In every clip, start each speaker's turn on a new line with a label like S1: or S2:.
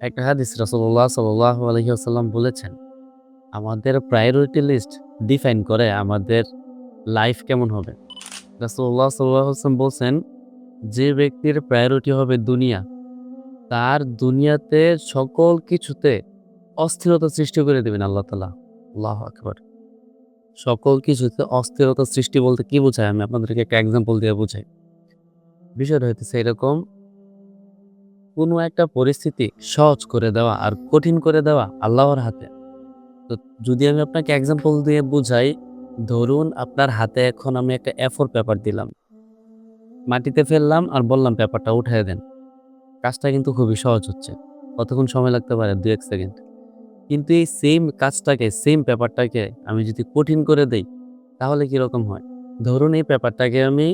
S1: একটা হাদিস রাসূলুল্লাহ সাল্লাল্লাহু আলাইহি ওয়াসাল্লাম বলেছেন, আমাদের প্রায়োরিটি লিস্ট ডিফাইন করে আমাদের লাইফ কেমন হবে। রাসূলুল্লাহ সাল্লাল্লাহু আলাইহি ওয়াসাল্লাম বলছেন, যে ব্যক্তির প্রায়োরিটি হবে দুনিয়া, তার দুনিয়াতে সকল কিছুতে অস্থিরতা সৃষ্টি করে দিবেন আল্লাহ তাআলা। আল্লাহু আকবার। সকল কিছুতে অস্থিরতা সৃষ্টি বলতে কি বোঝায়? আমি আপনাদেরকে একটা এক্সাম্পল দিয়ে বুঝাই। বিষয়টা হইতেছে এরকম, কোনো একটা পরিস্থিতি সহজ করে দেওয়া আর কঠিন করে দেওয়া আল্লাহর হাতে। তো যদি আমি আপনাকে এক্সাম্পল দিয়ে বুঝাই, ধরুন আপনার হাতে এখন আমি একটা A4 পেপার দিলাম। মাটিতে ফেললাম আর বললাম পেপারটা উঠায় দেন। কাজটা কিন্তু খুবই সহজ হচ্ছে। কতক্ষণ সময় লাগতে পারে? ২-১ সেকেন্ড। কিন্তু এই সেম কাজটাকে, সেম পেপারটাকে আমি যদি কঠিন করে দেই, তাহলে কিরকম হয়? ধরুন এই পেপারটাকে আমি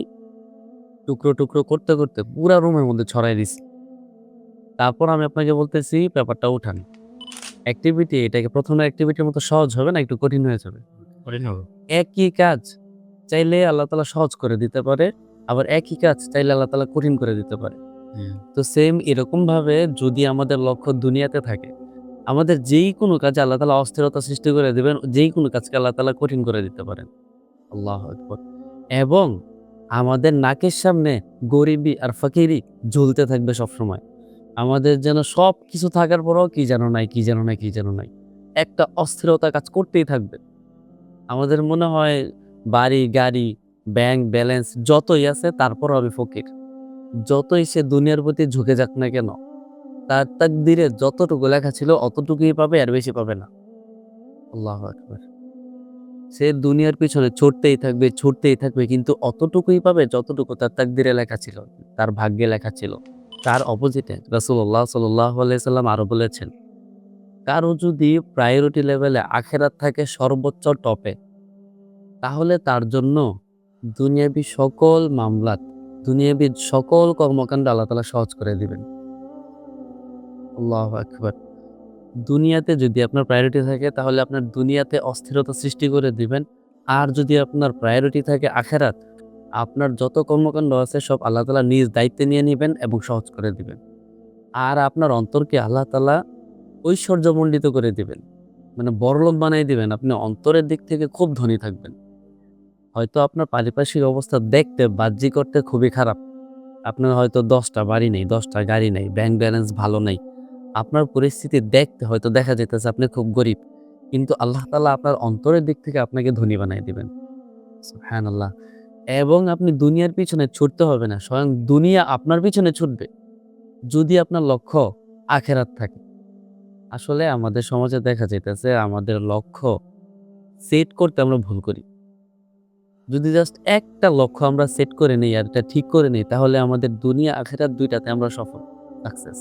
S1: টুকরো, টুকরো করতে, করতে পুরা রুমের মধ্যে ছড়ায় দিছি। তারপর আমি আপনাকে বলতেছি পেপারটা উঠান। অ্যাক্টিভিটি এটাকে ১ম এর অ্যাক্টিভিটির মতো সহজ হবে না একটু কঠিন হয়ে যাবে?
S2: কঠিন হবে।
S1: একই কাজ চাইলে আল্লাহ তাআলা সহজ করে দিতে পারে, আবার একই কাজ চাইলে আল্লাহ তাআলা কঠিন করে দিতে পারে। তো সেম এরকমভাবে যদি আমাদের লক্ষ্য দুনিয়াতে থাকে, আমাদের যেই কোনো কাজে আল্লাহ তাআলা অস্থিরতা সৃষ্টি করে দিবেন, যেই কোনো কাজকে আল্লাহ তাআলা কঠিন করে দিতে পারেন। আল্লাহু আকবার। এবং আমাদের নাকের সামনে গরিবি আর ফাকিরি ঝুলতে থাকবে সবসময়। আমাদের যেন সবকিছু থাকার পরেও কি যেন নাই, কি যেন নাই, কি যেন নাই। একটা অস্থিরতা কাজ করতেই থাকবে। আমাদের মনে হয় বাড়ি, গাড়ি, ব্যাংক ব্যালেন্স যতই আছে তারপরও আমি ফকির। যতই সে দুনিয়ার প্রতি ঝুঁকে যাক না কেন, তার তাকদীরে যতটুকু লেখা ছিল অতটুকুই পাবে, এর বেশি পাবে না। আল্লাহু আকবার। সে দুনিয়ার পিছনে ছুটতেই থাকবে কিন্তু অতটুকুই পাবে যতটুকু তার তাকদীরে লেখা ছিল, তার ভাগ্যে লেখা ছিল। তার অপোজিটে রাসূলুল্লাহ সাল্লাল্লাহু আলাইহি সাল্লাম আরো বলেছেন, কারো যদি প্রায়োরিটি লেভেলে আখিরাত থাকে সর্বোচ্চ টপে, তাহলে তার জন্য দুনিয়াবী সকল মামলাত, দুনিয়াবী সকল কর্মকাণ্ড আল্লাহ তাআলা সহজ করে দিবেন। আল্লাহু আকবার। দুনিয়াতে যদি আপনার প্রায়োরিটি থাকে তাহলে আপনার দুনিয়াতে অস্থিরতা সৃষ্টি করে দিবেন। আর যদি আপনার প্রায়োরিটি থাকে আখিরাত, আপনার যত কর্মকাণ্ড আছে সব আল্লাহ তাআলা নিজ দায়িত্বে নিয়ে নিবেন এবং সহজ করে দিবেন। আর আপনার অন্তরকে আল্লাহ তাআলা ঐশ্বর্যমণ্ডিত করে দিবেন। মানে বড়লোক বানায় দিবেন। আপনি অন্তরের দিক থেকে খুব ধনী থাকবেন। হয়তো আপনার পারিপার্শ্বিক অবস্থা দেখতে বাহ্যিক অর্থে খুবই খারাপ। আপনার হয়তো ১০ টা বাড়ি নেই, ১০ টা গাড়ি নেই, ব্যাংক ব্যালেন্স ভালো নাই। আপনার পরিস্থিতি দেখতে হয়তো দেখা যাইতেছে আপনি খুব গরিব। কিন্তু আল্লাহ তাআলা আপনার অন্তরের দিক থেকে আপনাকে ধনী বানায় দিবেন। সুবহানাল্লাহ। এবং আপনি দুনিয়ার পিছনে ছুটতে হবে না। স্বয়ং দুনিয়া আপনার পিছনে ছুটবে। যদি আপনার লক্ষ্য আখিরাত থাকে। আসলে আমাদের সমাজে দেখা যাইতেছে আমাদের লক্ষ্য সেট করতে আমরা ভুল করি। যদি জাস্ট একটা লক্ষ্য আমরা সেট করে নেই আর এটা ঠিক করে নেই তাহলে আমাদের দুনিয়া আখিরাত ২ টাতে আমরা সফল, সাকসেস।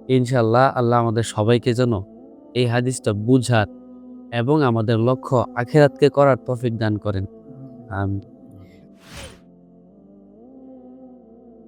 S1: ইনশাআল্লাহ আল্লাহ আমাদের সবাইকে যেন এই হাদিসটা বুঝার এবং আমাদের লক্ষ্য আখিরাতকে করার তৌফিক দান করেন। আমিন।